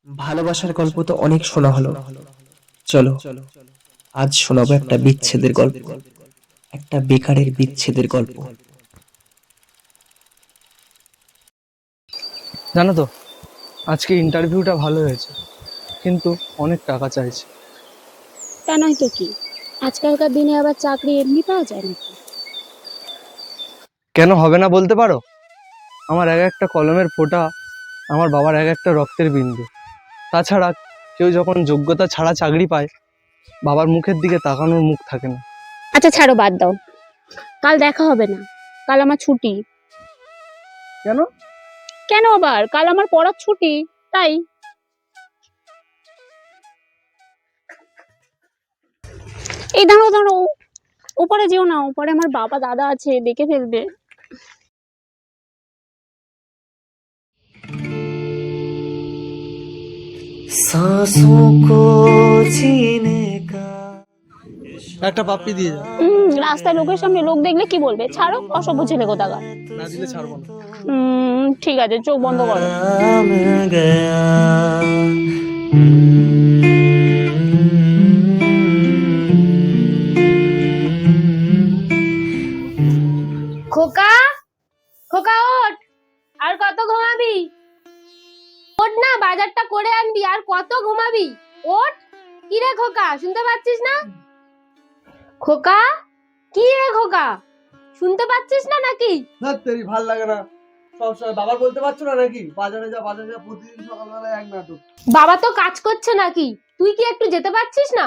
ভালোবাসার গল্প তো অনেক শোনা হলো। চলো আজ শোনাবো একটা বিচ্ছেদের গল্প, একটা বেকারের বিচ্ছেদের গল্প। জানো তো, আজকে ইন্টারভিউটা ভালো হয়েছে, কিন্তু অনেক টাকা চাইছে। তা নয় তো কি, আজকালকার দিনে আবার চাকরি এমনি পাওয়া যায় নাকি? কেন হবে না বলতে পারো? আমার এক একটা কলমের ফোঁটা আমার বাবার এক একটা রক্তের বিন্দু। তাছাড়া কেউ যখন যোগ্যতা ছাড়া চাকরি পায়, বাবার মুখের দিকে তাকানোর মুখ থাকে না। আচ্ছা ছাড়ো, বাদ দাও। কাল দেখা হবে না, কাল আমার ছুটি। কেন? কেন আবার? কাল আমার পড়ার ছুটি, তাই। এই দাঁড়ো দাঁড়ো, ওপরে যেও না, ওপরে আমার বাবা দাদা আছে, দেখে ফেলবে। একটা পাপ্পি দিয়ে যাও। রাস্তায় লোকের সামনে লোক দেখলে কি বলবে? ছাড়ো, অসভ্য ছেলে কোথাকার। না দিলে ছাড়বো না। ঠিক আছে, চোখ বন্ধ করো। খোকা, খোকা ওঠ, আর কত ঘুমাবি? ওঠ না, বাজারটা করে আনবি, আর কত ঘুমাবি? ওঠ। কি রে খোকা, শুনতে পাচ্ছিস না? খোকা, কি রে খোকা, শুনতে পাচ্ছিস না নাকি? না তেরি ভাল লাগে না, সবসময় বাবার বলতে পারছো না নাকি? বাজারে যা প্রতিদিন সকালবেলায় এক নাটক। বাবা তো কাজ করছে নাকি, তুই কি একটু যেতে পারছিস না?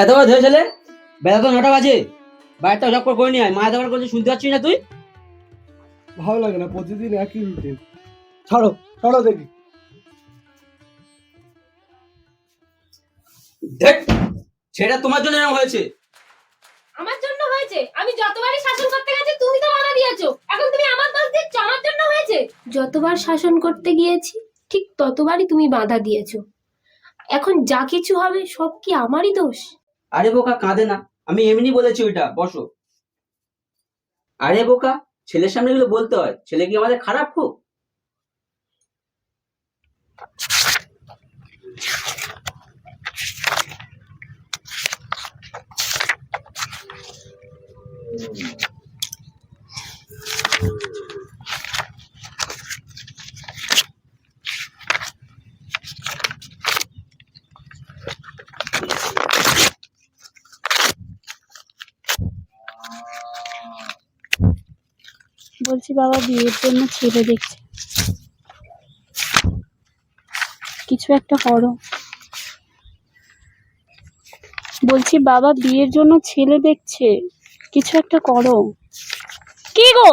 এত বাজে ছেলে, বেলা তো 9টা বাজে। বাড়িতে জব করে নিয়ে আয়, মা দেওয়ার করছে, শুনতে পাচ্ছিস না তুই? ভালো লাগে না প্রতিদিন একই রুটিন। ছাড়ো ছাড়ো দেখি। দেখ, সেটা তোমার জন্য এরকম হয়েছে। আমার জন্য হয়েছে? আমি যতবারই শাসন করতে গেছি তুমি তো বাধা দিয়েছো, এখন তুমি আমার দোষ দিচ্ছ আমার জন্য হয়েছে? যতবার শাসন করতে গিয়েছি ঠিক ততবারই তুমি বাধা দিয়েছো, এখন যা কিছু হবে সব কি আমারই দোষ? আরে বোকা, কাঁদে না, আমি এমনি বলেছি ওইটা, বসো। আরে বোকা, ছেলের সামনে এগুলো বলতে হয়? ছেলে কি আমাদের খারাপ খুব? বলছি বাবা বিয়ের জন্য ছেলে দেখছে, কিছু একটা করো। বলছি বাবা বিয়ের জন্য ছেলে দেখছে, কিছু একটা করো। কি গো,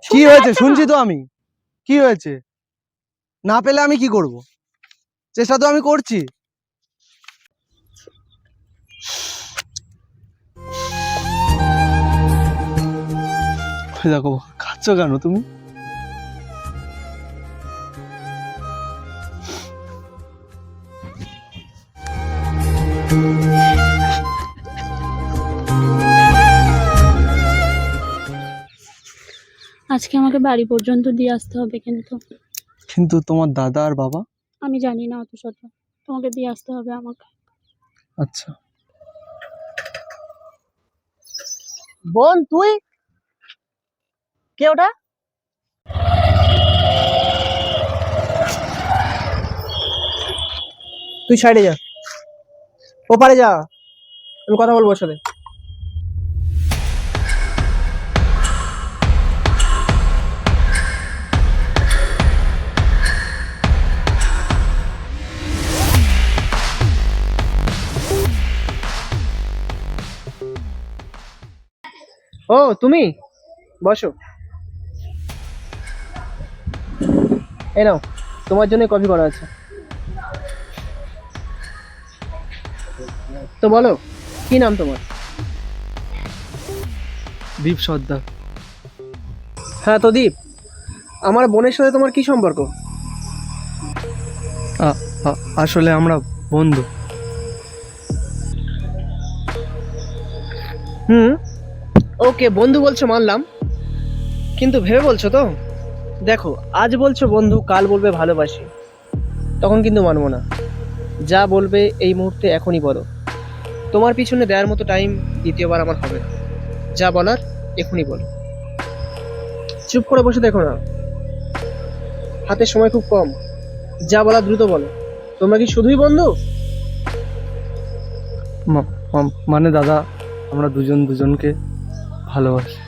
কি হয়েছে? শুনছি তো আমি। কি হয়েছে? না পেলে আমি কি করব? চেষ্টা তো আমি করছি। দেখো, খাচ্ছ কেন তুমি? আজকে আমাকে বাড়ি পর্যন্ত দিয়ে আসতে হবে, কিন্তু কিন্তু তোমার দাদা আর বাবা? আমি জানি না অত শত, তোমাকে দিয়ে আসতে হবে আমাকে। আচ্ছা বোন, তুই কে? ওটা তুই সাইডে যা, ওপারে যা, আমি কথা বলবো ওর সাথে। ও তুমি, বসো। এই নাও, তোমার জন্য কফি করা আছে। তো বলো, কি নাম তোমার? দীপ সর্দার। হ্যাঁ তো দীপ, আমার বোনের সাথে তোমার কি সম্পর্ক? আসলে আমরা বন্ধু। ওকে, বন্ধু বলছো মানলাম, কিন্তু ভেবে বলছো তো? দেখো, আজ বলছো বন্ধু, কাল বলবে ভালোবাসি, তখন কিন্তু মানবো না। যা বলবে এই মুহূর্তে এখনই বলো। তোমার পিছনে দেওয়ার মতো টাইম দ্বিতীয়বার আমার হবে না। যা বলার এখনই বলো। চুপ করে বসে দেখো না, হাতে সময় খুব কম। যা বলার দ্রুত বলো। তোমরা কি শুধুই বন্ধু? মানে দাদা, আমরা দুজন দুজনকে ভালোবাসি।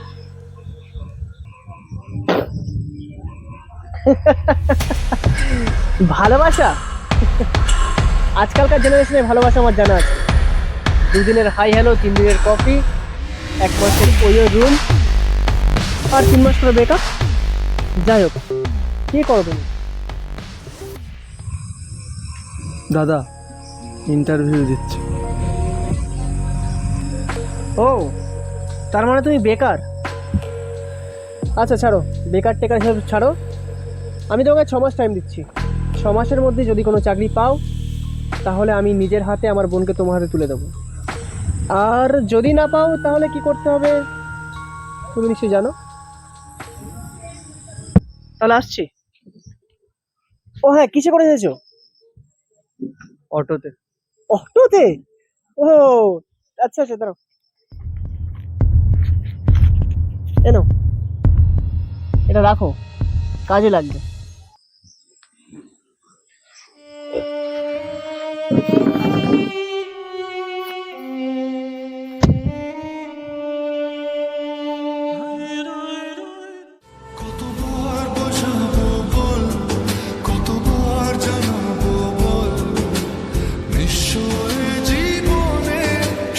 ভালোবাসা? আজকালকার জেনারেশনে ভালোবাসা আমার জানা আছে। 2 দিনের হাই হ্যালো, 3 দিনের কফি, 1 মাসের ওইও রুম, আর 3 মাস পরে ব্রেকআপ। যাই হোক, কি করো তুমি? দাদা, ইন্টারভিউ দিচ্ছি। ও, তার মানে তুমি বেকার? আচ্ছা ছাড়ো, বেকার টেকার সব ছাড়ো। আমি তোমাকে 6 মাস টাইম দিচ্ছি। 6 মাসের মধ্যে যদি কোনো চাকরি পাও, তাহলে আমি নিজের হাতে আমার বোনকে তোমার হাতে তুলে দেবো। আর যদি না পাও, তাহলে কি করতে হবে তুমি নিশ্চয়ই জানো। তাহলে আসছি। ও হ্যাঁ, কিসে করে এসেছো? অটোতে। অটোতে? ও আচ্ছা আচ্ছা, দাঁড়াও। এনো, এটা রাখো, কাজে লাগবে। কতবার বোঝাবো বল, কতবার জানাবো বল, নিশ্চয় জীবনে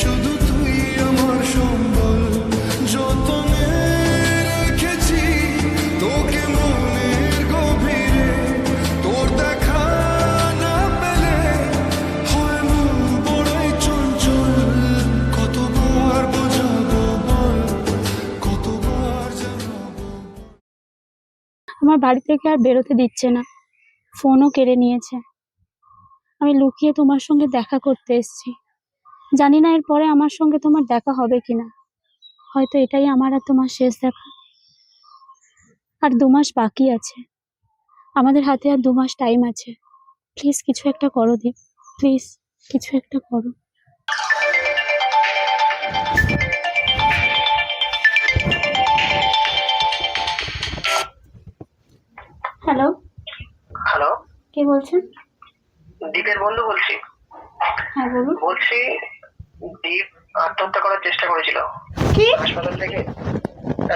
শুধু তুই আমার সম্বল। যতনে রেখেছি তোকে মনের গভীরে, তোর দেখা না পেলে হয় মন বড়ই চঞ্চল। কতবার বোঝাবো বল, কতবার জানাবো। আমার বাড়ি থেকে আর বেরোতে দিচ্ছে না, ফোনও কেড়ে নিয়েছে। আমি লুকিয়ে তোমার সঙ্গে দেখা করতে এসেছি। জানি না এরপরে আমার সঙ্গে তোমার দেখা হবে কিনা। হয়তো এটাই আমার আর তোমার শেষ দেখা। আর 2 মাস বাকি আছে, আমাদের হাতে আর 2 মাস টাইম আছে। প্লিজ কিছু একটা করো দীপ, প্লিজ কিছু একটা করো। হ্যালো, হ্যালো, কে বলছেন? দীপের বন্ধু বলছি। হ্যাঁ বলুন। বলছি, দীপ আত্মহত্যা করার চেষ্টা করেছিল কি? হাসপাতাল থেকে।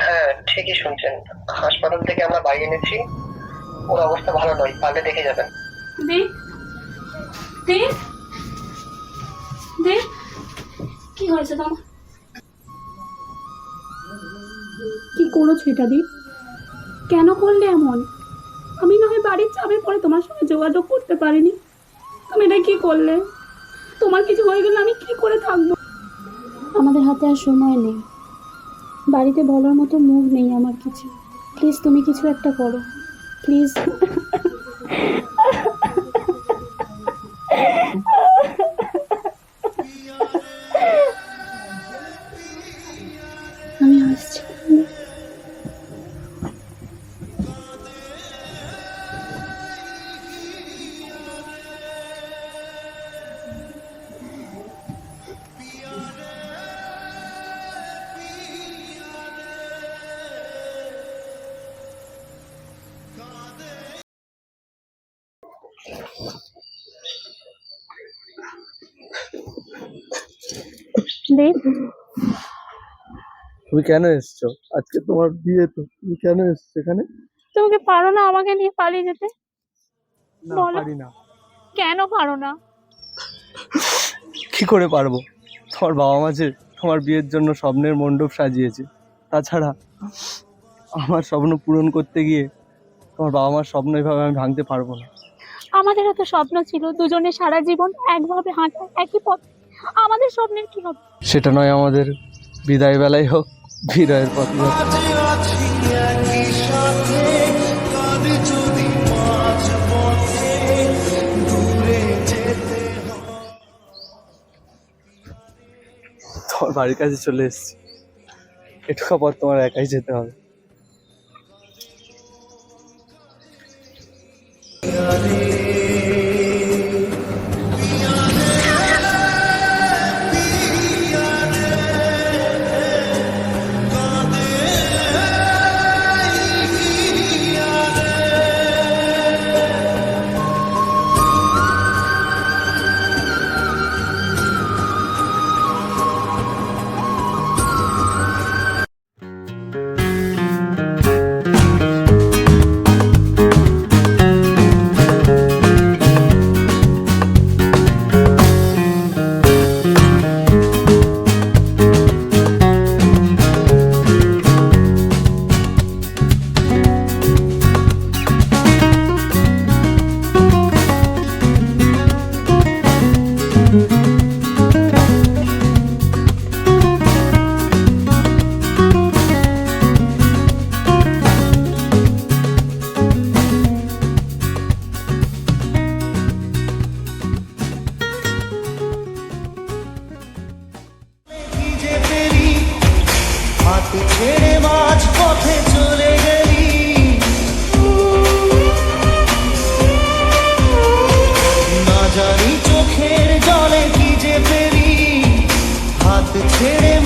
হ্যাঁ, ঠিকই শুনছেন। হাসপাতাল থেকে আমরা বাইরে এনেছি। ওর অবস্থা ভালো নয়, পারলে দেখে যাবেন। দীপ, দীপ, দীপ, কি হয়েছে তোমার? কি করেছো এটা দীপ? কেন করলে এমন? আমি না হয় বাড়ির চাপের পরে তোমার সঙ্গে যোগাযোগ করতে পারিনি। তুমি এটা কি করলে? তোমার কিছু হয়ে গেলে আমি কি করে থাকবো? আমাদের হাতে আর সময় নেই, বাড়িতে বলার মতো মুখ নেই আমার কিছু। প্লিজ তুমি কিছু একটা করো, প্লিজ। আমি আসছি। দেব, তুমি কেন এসছো? আজকে তোমার বিয়ে, তো তুমি কেন এসছো এখানে? তুমি কি পারো না আমাকে নিয়ে পালিয়ে যেতে? না, বলো। পারি না। কেন পারো না? কি করে পারবো? তোমার বাবা মা যে তোমার বিয়ের জন্য স্বপ্নের মণ্ডপ সাজিয়েছে। তাছাড়া আমার স্বপ্ন পূরণ করতে গিয়ে তোমার বাবা মার স্বপ্ন এভাবে আমি ভাঙতে পারবো না। আমাদেরও তো স্বপ্ন ছিল দুজনে সারা জীবন একভাবে হাঁটা, একই পথ। আমাদের স্বপ্নের কি হবে? সেটা নয়, আমাদের বিদায় বেলায় হোক, বিদায়ের পথে হোক। আজ আছি একই সাথে, কাঁদ যদি মাঝ পথে, দূরে যেতে হয়। তোমার বাড়ির কাছে চলে এসেছি। এটুকু পথ তোমার একাই যেতে হবে। রে হাত ছেড়ে মাঝ পথে চলে গেলি না জানি চোখের জলে কি যে পেরি হাত ছেড়ে